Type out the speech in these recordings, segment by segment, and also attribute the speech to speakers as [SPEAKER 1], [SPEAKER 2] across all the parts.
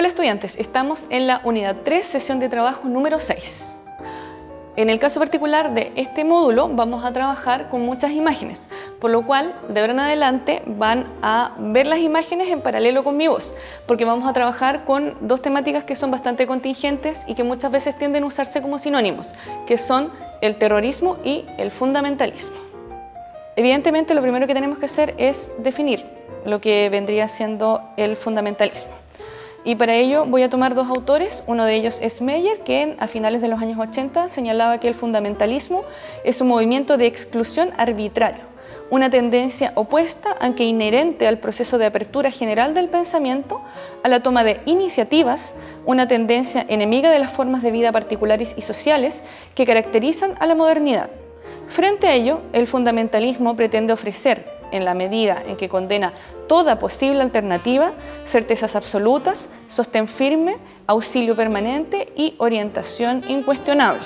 [SPEAKER 1] Hola estudiantes, estamos en la unidad 3, sesión de trabajo número 6. En el caso particular de este módulo vamos a trabajar con muchas imágenes, por lo cual de ahora en adelante van a ver las imágenes en paralelo con mi voz, porque vamos a trabajar con dos temáticas que son bastante contingentes y que muchas veces tienden a usarse como sinónimos, que son el terrorismo y el fundamentalismo. Evidentemente lo primero que tenemos que hacer es definir lo que vendría siendo el fundamentalismo. Y para ello voy a tomar dos autores, uno de ellos es Meyer, que a finales de los años 80 señalaba que el fundamentalismo es un movimiento de exclusión arbitrario, una tendencia opuesta, aunque inherente al proceso de apertura general del pensamiento, a la toma de iniciativas, una tendencia enemiga de las formas de vida particulares y sociales que caracterizan a la modernidad. Frente a ello, el fundamentalismo pretende ofrecer, en la medida en que condena toda posible alternativa, certezas absolutas, sostén firme, auxilio permanente y orientación incuestionable.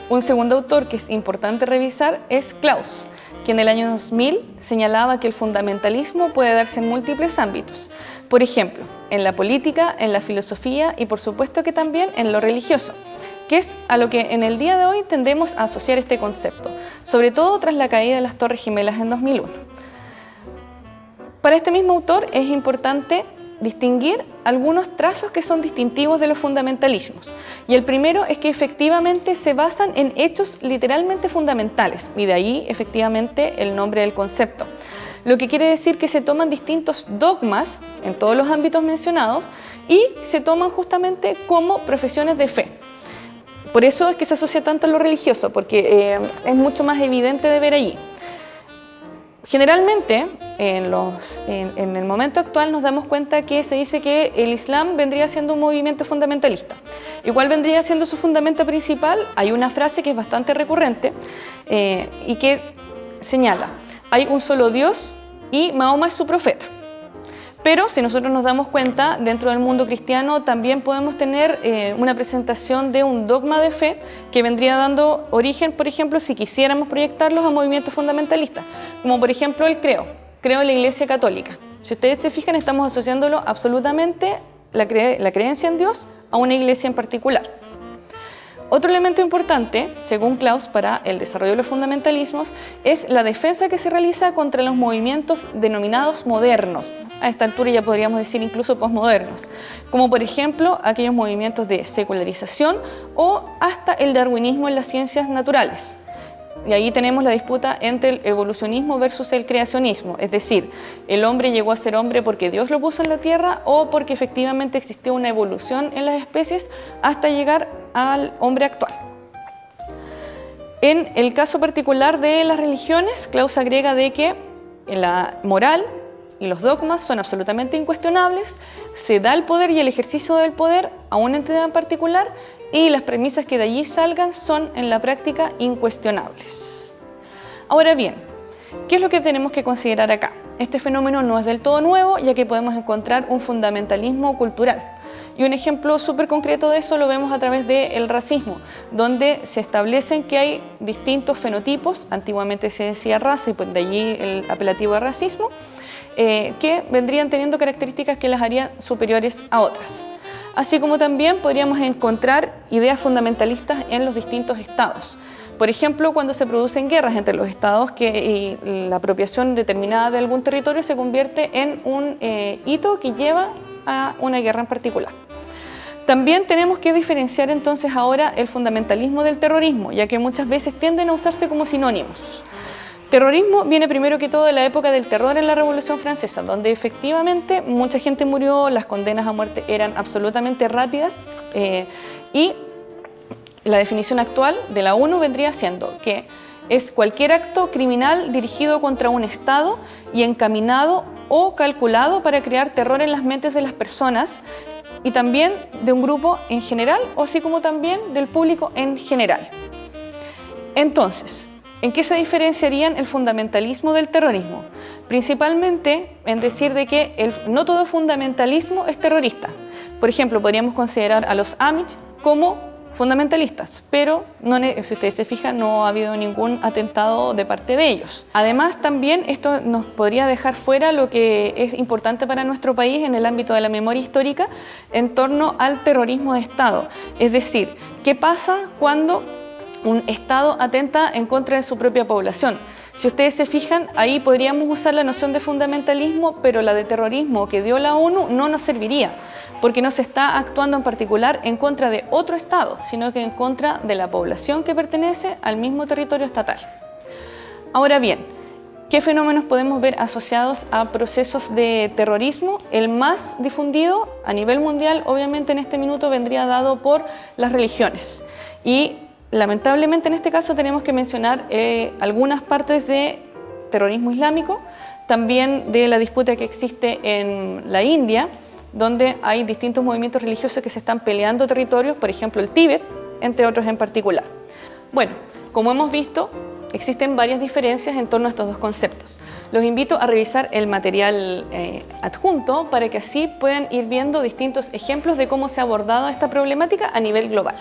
[SPEAKER 1] Un segundo autor que es importante revisar es Klaus, que en el año 2000 señalaba que el fundamentalismo puede darse en múltiples ámbitos, por ejemplo, en la política, en la filosofía y por supuesto que también en lo religioso, que es a lo que en el día de hoy tendemos a asociar este concepto, sobre todo tras la caída de las Torres Gemelas en 2001. Para este mismo autor es importante distinguir algunos trazos que son distintivos de los fundamentalismos. Y el primero es que efectivamente se basan en hechos literalmente fundamentales, y de ahí efectivamente el nombre del concepto. Lo que quiere decir que se toman distintos dogmas en todos los ámbitos mencionados y se toman justamente como profesiones de fe. Por eso es que se asocia tanto a lo religioso, porque es mucho más evidente de ver allí. Generalmente, en el momento actual nos damos cuenta que se dice que el Islam vendría siendo un movimiento fundamentalista. ¿Y cuál vendría siendo su fundamento principal? Hay una frase que es bastante recurrente y que señala: hay un solo Dios y Mahoma es su profeta. Pero si nosotros nos damos cuenta, dentro del mundo cristiano también podemos tener una presentación de un dogma de fe que vendría dando origen, por ejemplo, si quisiéramos proyectarlos a movimientos fundamentalistas, como por ejemplo el creo en la Iglesia Católica. Si ustedes se fijan, estamos asociándolo absolutamente la creencia en Dios a una iglesia en particular. Otro elemento importante, según Klaus, para el desarrollo de los fundamentalismos es la defensa que se realiza contra los movimientos denominados modernos. A esta altura ya podríamos decir incluso posmodernos, como por ejemplo aquellos movimientos de secularización o hasta el darwinismo en las ciencias naturales. Y ahí tenemos la disputa entre el evolucionismo versus el creacionismo, es decir, el hombre llegó a ser hombre porque Dios lo puso en la tierra o porque efectivamente existió una evolución en las especies hasta llegar al hombre actual. En el caso particular de las religiones, Klaus agrega de que la moral y los dogmas son absolutamente incuestionables, se da el poder y el ejercicio del poder a una entidad en particular y las premisas que de allí salgan son en la práctica incuestionables. Ahora bien, ¿qué es lo que tenemos que considerar acá? Este fenómeno no es del todo nuevo, ya que podemos encontrar un fundamentalismo cultural. Y un ejemplo súper concreto de eso lo vemos a través del racismo, donde se establecen que hay distintos fenotipos, antiguamente se decía raza y pues de allí el apelativo de racismo, que vendrían teniendo características que las harían superiores a otras. Así como también podríamos encontrar ideas fundamentalistas en los distintos estados. Por ejemplo, cuando se producen guerras entre los estados, que la apropiación determinada de algún territorio se convierte en un hito que lleva a una guerra en particular. También tenemos que diferenciar entonces ahora el fundamentalismo del terrorismo, ya que muchas veces tienden a usarse como sinónimos. Terrorismo viene primero que todo de la época del terror en la Revolución Francesa, donde efectivamente mucha gente murió, las condenas a muerte eran absolutamente rápidas y la definición actual de la ONU vendría siendo que es cualquier acto criminal dirigido contra un Estado y encaminado o calculado para crear terror en las mentes de las personas y también de un grupo en general, o así como también del público en general. Entonces, ¿en qué se diferenciarían el fundamentalismo del terrorismo? Principalmente en decir de que no todo fundamentalismo es terrorista. Por ejemplo, podríamos considerar a los Amish como fundamentalistas, pero si ustedes se fijan, no ha habido ningún atentado de parte de ellos. Además, también esto nos podría dejar fuera lo que es importante para nuestro país en el ámbito de la memoria histórica en torno al terrorismo de Estado. Es decir, ¿qué pasa cuando un Estado atenta en contra de su propia población? Si ustedes se fijan, ahí podríamos usar la noción de fundamentalismo, pero la de terrorismo que dio la ONU no nos serviría, porque no se está actuando en particular en contra de otro Estado, sino que en contra de la población que pertenece al mismo territorio estatal. Ahora bien, ¿qué fenómenos podemos ver asociados a procesos de terrorismo? El más difundido a nivel mundial, obviamente en este minuto, vendría dado por las religiones. Y lamentablemente en este caso tenemos que mencionar algunas partes de terrorismo islámico, también de la disputa que existe en la India, donde hay distintos movimientos religiosos que se están peleando territorios, por ejemplo el Tíbet, entre otros en particular. Bueno, como hemos visto, existen varias diferencias en torno a estos dos conceptos. Los invito a revisar el material adjunto para que así puedan ir viendo distintos ejemplos de cómo se ha abordado esta problemática a nivel global.